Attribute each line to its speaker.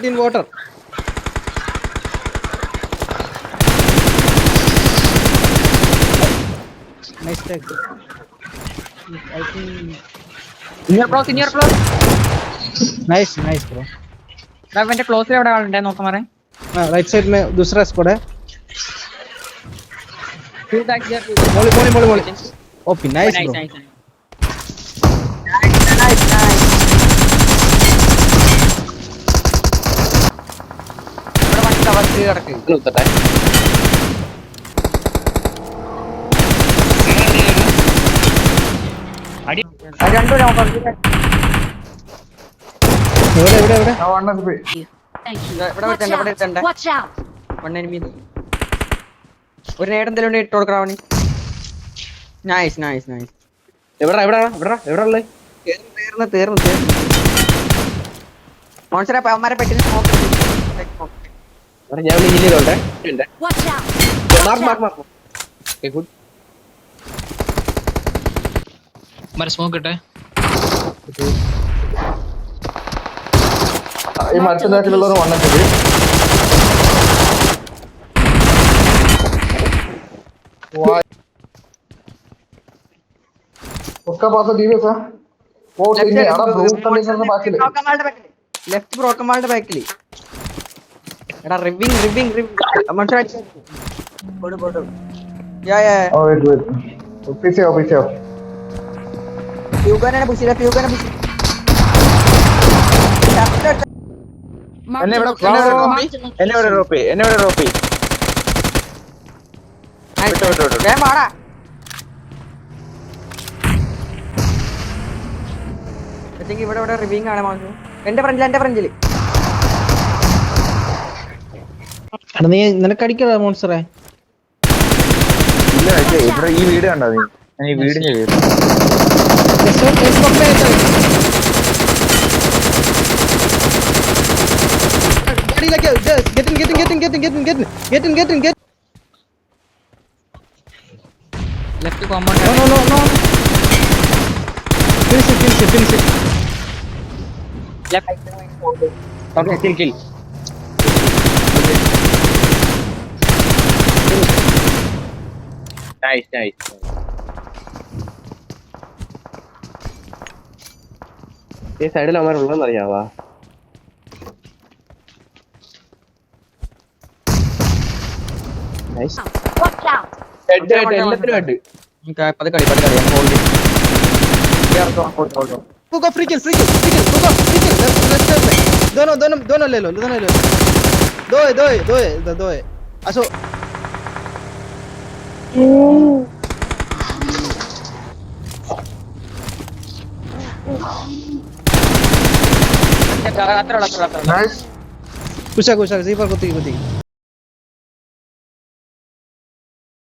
Speaker 1: in water. Nice tag. I think.
Speaker 2: Near close.
Speaker 1: Nice, bro.
Speaker 2: मैं close ले बड़ा वाला नोक मारे.
Speaker 1: हाँ, right side में दूसरा squad है.
Speaker 2: Two back there.
Speaker 1: Molly. Okay, nice, bro.
Speaker 2: Nice. बड़ा वाला कवर से रख के क्लोज होता है. अड़ी രണ്ടു ഞാൻ പറഞ്ഞു.
Speaker 1: എവിടെ?
Speaker 2: ഇവിടെ ഇട്ടുണ്ട്. One enemy. ഒരു നേരം എന്തെങ്കിലും ഇട്ട് കൊടുക്കണം അവന്. നൈസ്. എവിടാ ഉള്ളേ? തീർന്നു. മോൺസ്റ്റർ അവന്മാരെ പെട്ടിന് സ്മോക്ക്. ഞാൻ ഹിൽ ചെയ്തോട്ടെ. മാർക്ക്. Okay good.
Speaker 3: हमारे स्मोक है
Speaker 4: ഈ മറ്റേ ബാക്കിലുള്ളവർ വന്നിട്ടുണ്ട്. उसका पास डीवीएस है वो टीम है यार ब्रूट कंडीशन में बाकी
Speaker 2: ലെഫ്റ്റ് ബ്രോക്കന്മാരുടെ ബാക്കിൽ എടാ റിവിങ് മനസ്സിലായി. പോട് യാ
Speaker 4: ओ वेट पीछे आओ
Speaker 2: ഫ്യൂഗനെ പുഷ്
Speaker 4: എന്നെ ഇവിടെ റോപ്പി
Speaker 2: വേമാടാ. ഇവിടെ റിവിങ് ആണ് മാസു. എന്റെ ഫ്രണ്ടില്
Speaker 1: നീ നിനക്ക് അടിക്കടാ മോൺസ്റ്ററെ.
Speaker 4: ഇല്ല ഇവിടെ ഈ വീട് കണ്ടോ നീ? ഞാൻ ഈ വീടിന്റെ വീട്
Speaker 1: Get in.
Speaker 2: Left compound.
Speaker 1: No. Finish it.
Speaker 2: Left okay kill. Nice. ഈ സൈഡിൽ അവന്മാരുള്ളതെന്ന് അറിയാവാ? നൈസ്. എല്ലാത്തിനും ഹെഡ്. പത് കളി
Speaker 1: Go free kill. दोनों ले लो. दो है. असो
Speaker 2: അത്ര
Speaker 4: നൈസ്
Speaker 1: कुछ जीपर कुत्ती